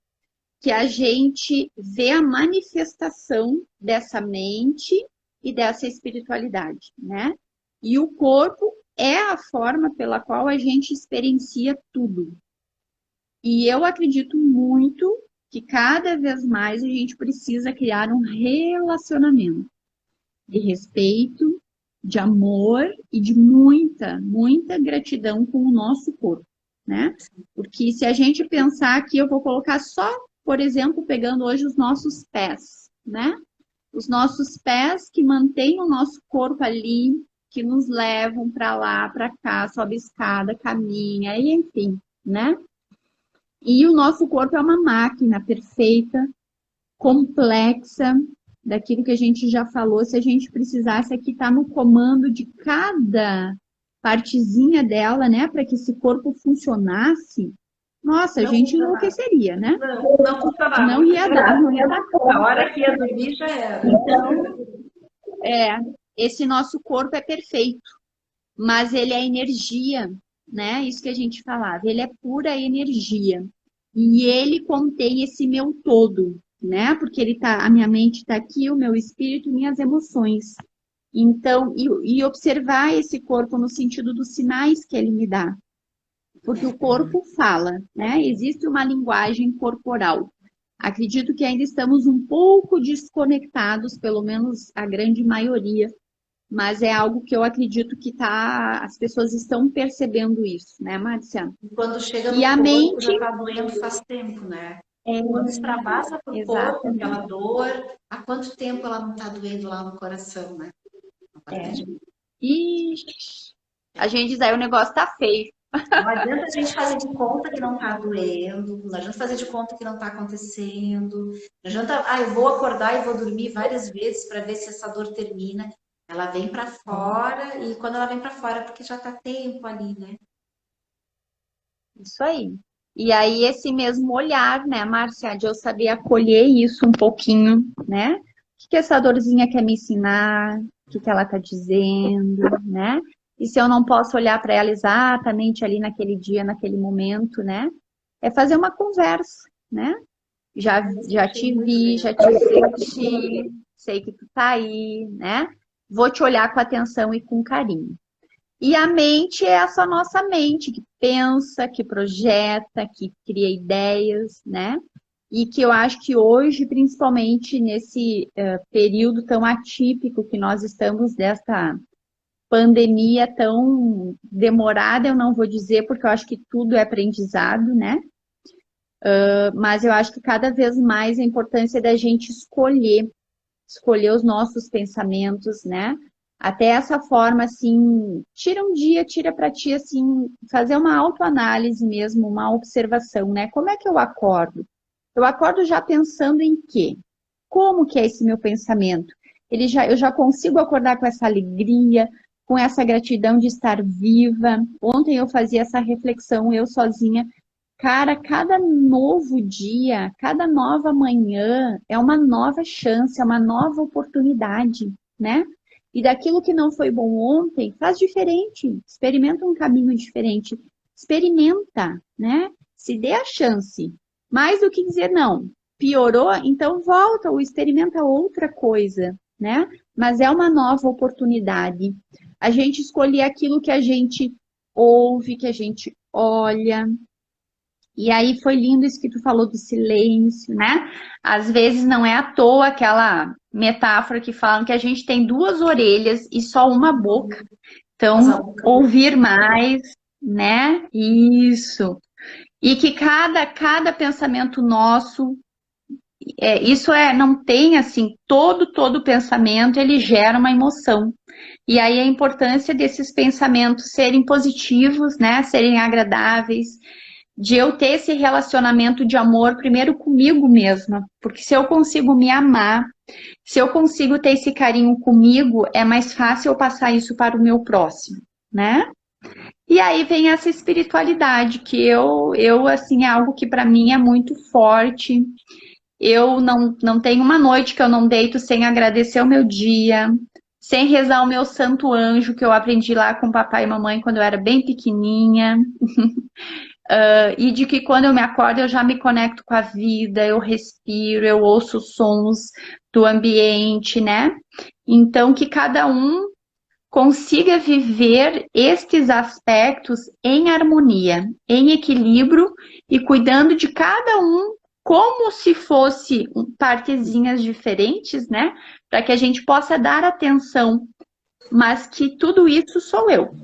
que a gente vê a manifestação dessa mente e dessa espiritualidade, né? E o corpo é a forma pela qual a gente experiencia tudo. E eu acredito muito que cada vez mais a gente precisa criar um relacionamento de respeito, de amor e de muita, muita gratidão com o nosso corpo, né? Porque se a gente pensar aqui, eu vou colocar só, por exemplo, pegando hoje os nossos pés, né? Os nossos pés que mantêm o nosso corpo ali, que nos levam para lá, para cá, sobe escada, caminha, e enfim, né? E o nosso corpo é uma máquina perfeita, complexa, daquilo que a gente já falou, se a gente precisasse aqui estar no comando de cada partezinha dela, né, para que esse corpo funcionasse, nossa, a gente enlouqueceria, né? Não funcionava. Não ia dar, não ia dar conta. A hora que ia dormir já era. Então, esse nosso corpo é perfeito, mas ele é energia, né? Isso que a gente falava, ele é pura energia. E ele contém esse meu todo, né? Porque ele tá, a minha mente está aqui, o meu espírito, minhas emoções. Então, e observar esse corpo no sentido dos sinais que ele me dá. Porque o corpo fala, né? Existe uma linguagem corporal. Acredito que ainda estamos um pouco desconectados, pelo menos a grande maioria, mas é algo que eu acredito que as pessoas estão percebendo isso, né, Márcia? Quando chega no E a corpo, mente. já está doendo faz tempo, né? Quando extravasa para o corpo aquela dor, há quanto tempo ela não está doendo lá no coração, né? Ixi, a gente diz aí o negócio tá feio. Não adianta a gente fazer de conta que não está doendo, não adianta fazer de conta que não está acontecendo, não adianta, eu vou acordar e vou dormir várias vezes para ver se essa dor termina. Ela vem para fora e quando ela vem para fora, é porque já está tempo ali, né? Isso aí. E aí esse mesmo olhar, né, Márcia, de eu saber acolher isso um pouquinho, né? O que essa dorzinha quer me ensinar? O que ela tá dizendo, né? E se eu não posso olhar para ela exatamente ali naquele dia, naquele momento, né? É fazer uma conversa, né? Já te vi, já te senti, sei que tu tá aí, né? Vou te olhar com atenção e com carinho. E a mente é essa nossa mente que pensa, que projeta, que cria ideias, né? E que eu acho que hoje, principalmente nesse período tão atípico que nós estamos desta pandemia tão demorada, eu não vou dizer, porque eu acho que tudo é aprendizado, né? Mas eu acho que cada vez mais a importância da gente escolher os nossos pensamentos, né? Até essa forma, assim, tira um dia, tira para ti, assim, fazer uma autoanálise mesmo, uma observação, né? Como é que eu acordo? Eu acordo já pensando em quê? Como que é esse meu pensamento? Eu já consigo acordar com essa alegria, com essa gratidão de estar viva. Ontem eu fazia essa reflexão, eu sozinha. Cara, cada novo dia, cada nova manhã é uma nova chance, é uma nova oportunidade, né? E daquilo que não foi bom ontem, faz diferente. Experimenta um caminho diferente. Experimenta, né? Se dê a chance. Mais do que dizer não. Piorou, então volta ou experimenta outra coisa, né? Mas é uma nova oportunidade. A gente escolher aquilo que a gente ouve, que a gente olha. E aí foi lindo isso que tu falou do silêncio, né? Às vezes não é à toa aquela metáfora que falam que a gente tem duas orelhas e só uma boca. Mas a Então, boca ouvir mais, né? Isso. E que cada pensamento nosso, não tem assim, todo pensamento ele gera uma emoção. E aí a importância desses pensamentos serem positivos, né? Serem agradáveis, de eu ter esse relacionamento de amor primeiro comigo mesma. Porque se eu consigo me amar, se eu consigo ter esse carinho comigo, é mais fácil eu passar isso para o meu próximo, né? E aí vem essa espiritualidade, que eu assim, é algo que para mim é muito forte. Eu não tenho uma noite que eu não deito sem agradecer o meu dia, sem rezar o meu santo anjo, que eu aprendi lá com papai e mamãe quando eu era bem pequenininha. E de que quando eu me acordo eu já me conecto com a vida, eu respiro, eu ouço os sons do ambiente, né? Então que cada um consiga viver estes aspectos em harmonia, em equilíbrio e cuidando de cada um como se fosse partezinhas diferentes, né? Para que a gente possa dar atenção, mas que tudo isso sou eu,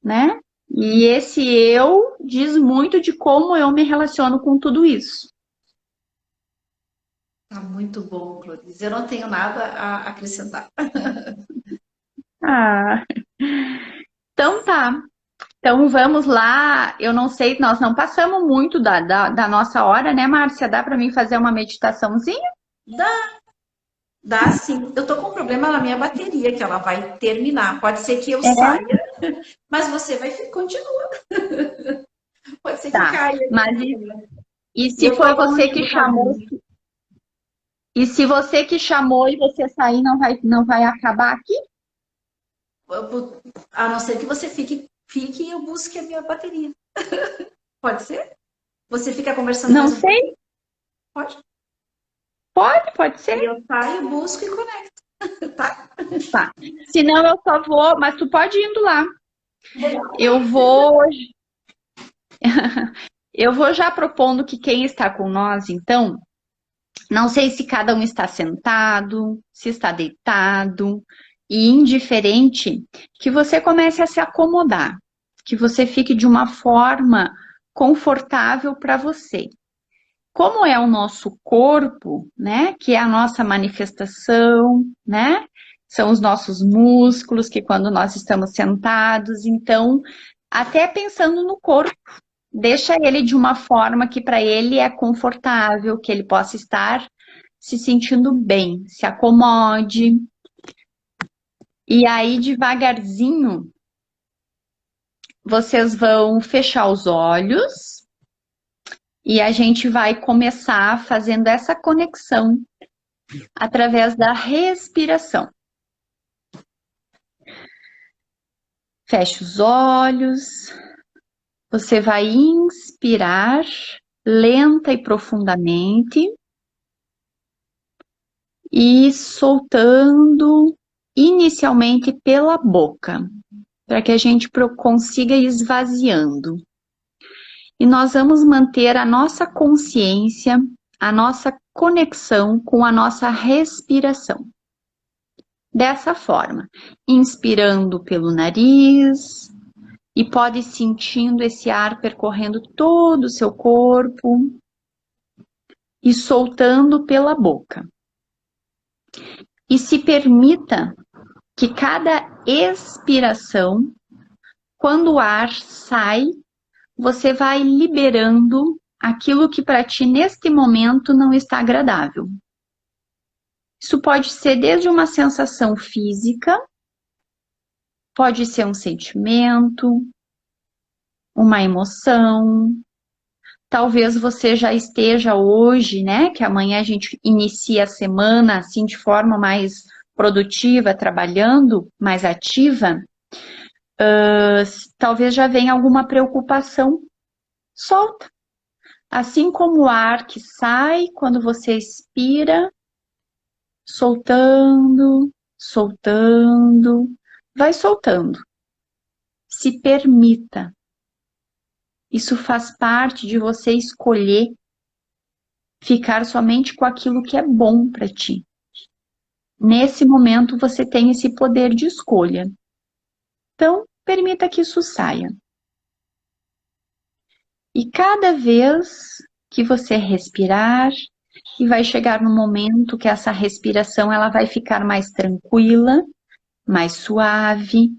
né? E esse eu diz muito de como eu me relaciono com tudo isso. tá muito bom, Cloris. Eu não tenho nada a acrescentar. Ah, então tá. Então vamos lá. Eu não sei, nós não passamos muito da nossa hora, né, Márcia? Dá para mim fazer uma meditaçãozinha? Dá sim. Eu tô com um problema na minha bateria, que ela vai terminar. Pode ser que eu É, saia, mas você vai continua. Pode ser que tá. caia. Mas e E se eu tô foi você longe que do chamou? caminho. E se você que chamou e você sair, não vai acabar aqui? A não ser que você fique e eu busque a minha bateria. Pode ser? Você fica conversando Não mais um pouquinho? sei. Pode. Pode E ser. eu saio, busco e conecto, tá? Tá. Se não, eu só vou. Mas tu pode ir indo lá. Eu vou. Eu vou já propondo que quem está com nós, então, não sei se cada um está sentado, se está deitado, e indiferente, que você comece a se acomodar, que você fique de uma forma confortável para você. Como é o nosso corpo, né, que é a nossa manifestação, né, são os nossos músculos, que quando nós estamos sentados, então, até pensando no corpo, deixa ele de uma forma que para ele é confortável, que ele possa estar se sentindo bem, se acomode. E aí, devagarzinho, vocês vão fechar os olhos e a gente vai começar fazendo essa conexão através da respiração. Feche os olhos, você vai inspirar lenta e profundamente e soltando inicialmente pela boca, para que a gente consiga ir esvaziando. E nós vamos manter a nossa consciência, a nossa conexão com a nossa respiração. Dessa forma, inspirando pelo nariz e pode ir sentindo esse ar percorrendo todo o seu corpo e soltando pela boca. E se permita que cada expiração, quando o ar sai, você vai liberando aquilo que para ti neste momento não está agradável. Isso pode ser desde uma sensação física, pode ser um sentimento, uma emoção. Talvez você já esteja hoje, né? Que amanhã a gente inicia a semana assim de forma mais produtiva, trabalhando, mais ativa. Talvez já venha alguma preocupação. Solta. Assim como o ar que sai quando você expira, soltando, soltando, vai soltando. Se permita. Isso faz parte de você escolher ficar somente com aquilo que é bom para ti. Nesse momento você tem esse poder de escolha. Então, permita que isso saia. E cada vez que você respirar, e vai chegar no momento que essa respiração ela vai ficar mais tranquila, mais suave.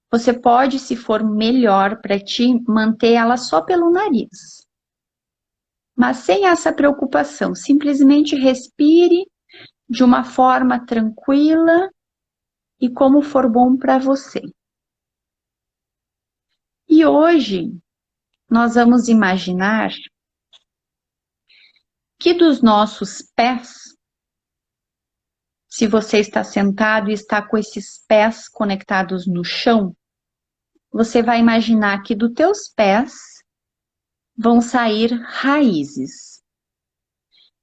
Você pode, se for melhor para ti, manter ela só pelo nariz. Mas sem essa preocupação, simplesmente respire de uma forma tranquila e como for bom para você. E hoje nós vamos imaginar que dos nossos pés, se você está sentado e está com esses pés conectados no chão, você vai imaginar que dos teus pés vão sair raízes.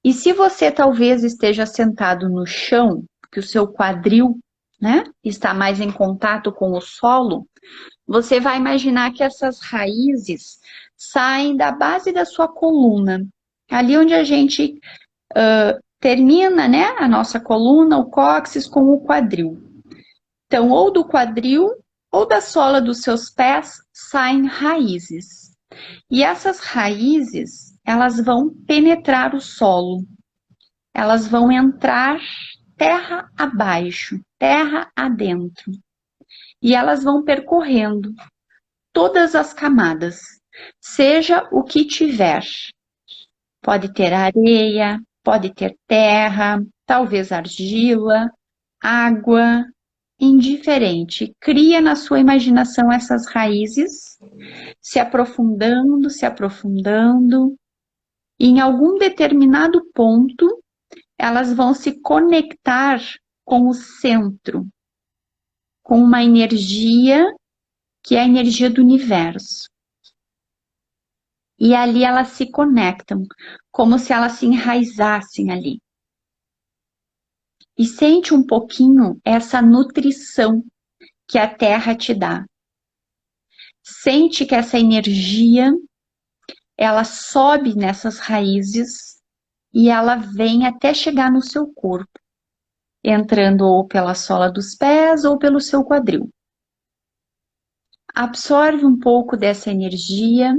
E se você talvez esteja sentado no chão, que o seu quadril, né, está mais em contato com o solo, você vai imaginar que essas raízes saem da base da sua coluna, ali onde a gente termina, né, a nossa coluna, o cóccix com o quadril. Então, ou do quadril ou da sola dos seus pés saem raízes. E essas raízes, elas vão penetrar o solo. Elas vão entrar terra abaixo, terra adentro. E elas vão percorrendo todas as camadas, seja o que tiver. Pode ter areia, pode ter terra, talvez argila, água, indiferente. Cria na sua imaginação essas raízes, se aprofundando, e em algum determinado ponto, elas vão se conectar com o centro, com uma energia que é a energia do universo. E ali elas se conectam, como se elas se enraizassem ali. E sente um pouquinho essa nutrição que a Terra te dá. Sente que essa energia, ela sobe nessas raízes e ela vem até chegar no seu corpo, entrando ou pela sola dos pés ou pelo seu quadril. Absorve um pouco dessa energia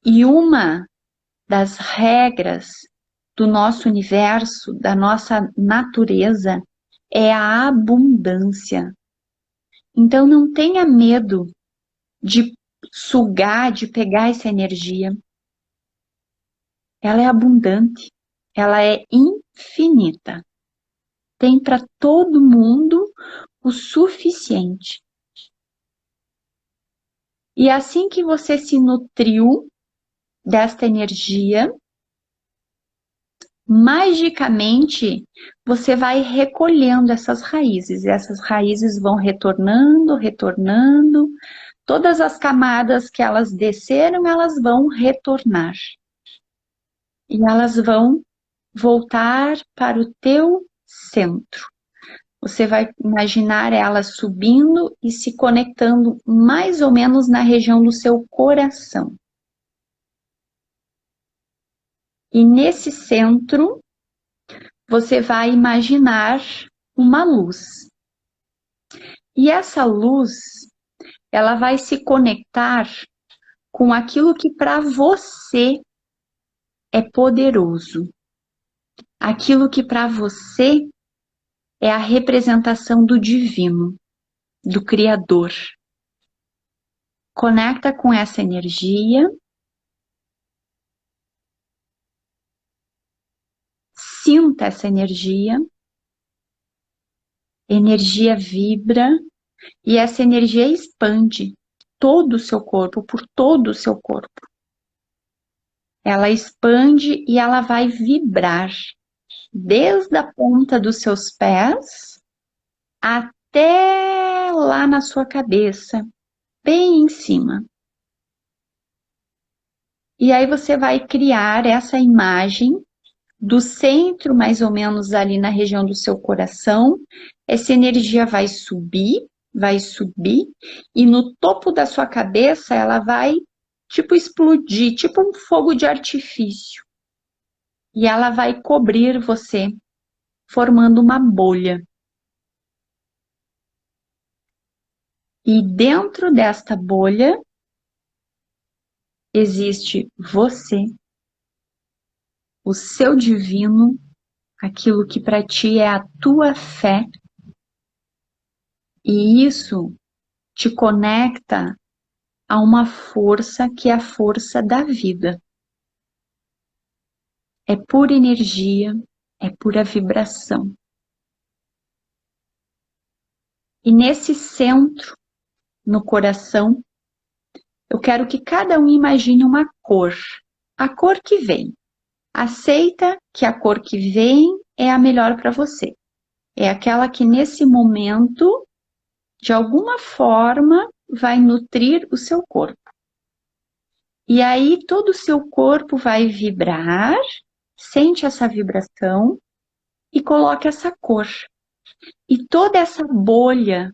e uma das regras do nosso universo, da nossa natureza, é a abundância. Então não tenha medo de sugar, de pegar essa energia. Ela é abundante, ela é infinita. Tem para todo mundo o suficiente. E assim que você se nutriu desta energia, magicamente você vai recolhendo essas raízes. E essas raízes vão retornando. Todas as camadas que elas desceram, elas vão retornar. E elas vão voltar para o teu centro. Você vai imaginar elas subindo e se conectando mais ou menos na região do seu coração. E nesse centro, você vai imaginar uma luz. E essa luz, ela vai se conectar com aquilo que para você é poderoso. Aquilo que para você é a representação do divino, do Criador. Conecta com essa energia. Sinta essa energia. Energia vibra e essa energia expande todo o seu corpo, por todo o seu corpo. Ela expande e ela vai vibrar desde a ponta dos seus pés até lá na sua cabeça, bem em cima. E aí você vai criar essa imagem do centro, mais ou menos ali na região do seu coração, essa energia vai subir, e no topo da sua cabeça ela vai, tipo, explodir, tipo um fogo de artifício. E ela vai cobrir você, formando uma bolha. E dentro desta bolha existe você, o seu divino, aquilo que para ti é a tua fé, e isso te conecta a uma força que é a força da vida. É pura energia, é pura vibração. E nesse centro, no coração, eu quero que cada um imagine uma cor, a cor que vem. Aceita que a cor que vem é a melhor para você. É aquela que nesse momento, de alguma forma, vai nutrir o seu corpo. E aí todo o seu corpo vai vibrar, sente essa vibração e coloca essa cor. E toda essa bolha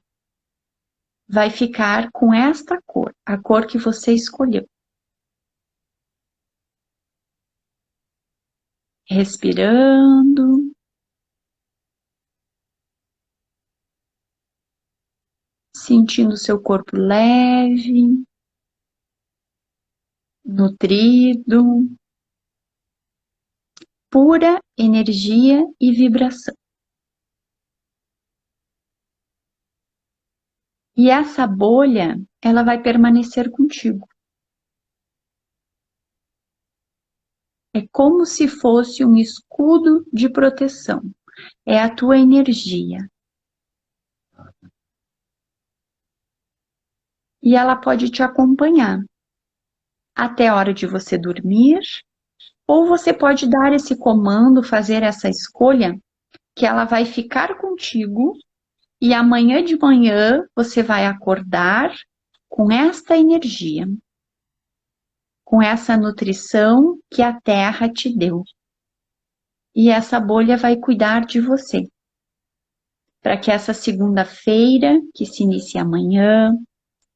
vai ficar com esta cor, a cor que você escolheu. Respirando, sentindo seu corpo leve, nutrido, pura energia e vibração. E essa bolha, ela vai permanecer contigo. É como se fosse um escudo de proteção. É a tua energia. E ela pode te acompanhar até a hora de você dormir, ou você pode dar esse comando, fazer essa escolha, que ela vai ficar contigo e amanhã de manhã você vai acordar com esta energia, com essa nutrição que a Terra te deu. E essa bolha vai cuidar de você, para que essa segunda-feira, que se inicia amanhã,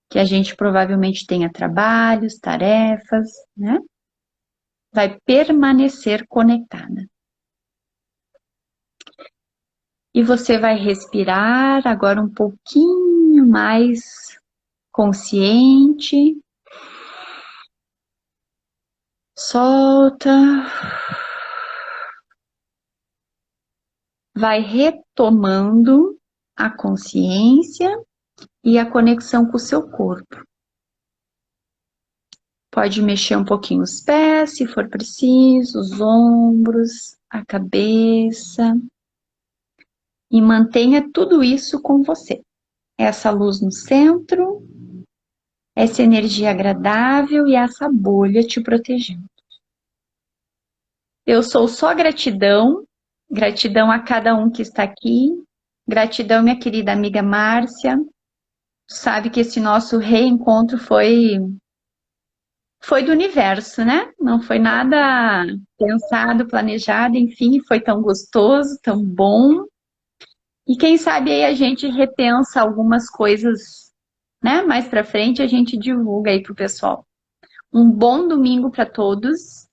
que a gente provavelmente tenha trabalhos, tarefas, né? Vai permanecer conectada. E você vai respirar agora um pouquinho mais consciente. Solta. Vai retomando a consciência e a conexão com o seu corpo. Pode mexer um pouquinho os pés, se for preciso, os ombros, a cabeça. E mantenha tudo isso com você. Essa luz no centro, essa energia agradável e essa bolha te protegendo. Eu sou só gratidão, gratidão a cada um que está aqui, gratidão, minha querida amiga Márcia. Sabe que esse nosso reencontro foi do universo, né? Não foi nada pensado, planejado, enfim, foi tão gostoso, tão bom. E quem sabe aí a gente repensa algumas coisas, né? Mais para frente a gente divulga aí pro pessoal. Um bom domingo para todos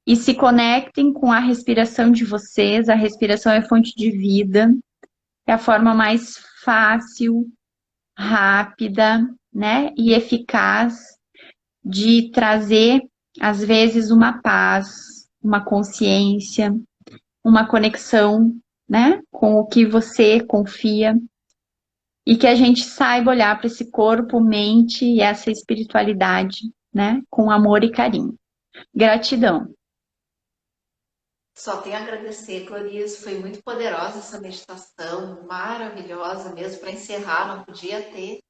e se conectem com a respiração de vocês. A respiração é fonte de vida, é a forma mais fácil, rápida, né? E eficaz de trazer, às vezes, uma paz, uma consciência, uma conexão, né, com o que você confia, e que a gente saiba olhar para esse corpo, mente e essa espiritualidade, né, com amor e carinho. Gratidão. Só tenho a agradecer, Clarice, foi muito poderosa essa meditação, maravilhosa mesmo, para encerrar, não podia ter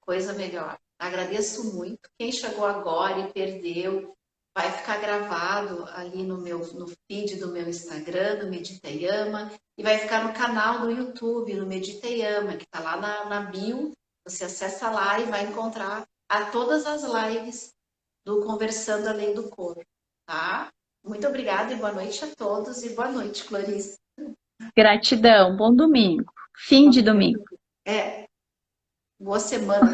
coisa melhor. Agradeço muito. Quem chegou agora e perdeu, vai ficar gravado ali no feed do meu Instagram, no Meditayama, e vai ficar no canal do YouTube, no Meditayama, que está lá na bio. Você acessa lá e vai encontrar todas as lives do Conversando Além do Corpo, tá? Muito obrigada e boa noite a todos. E boa noite, Clarice. Gratidão, bom domingo. Fim de domingo. Boa semana.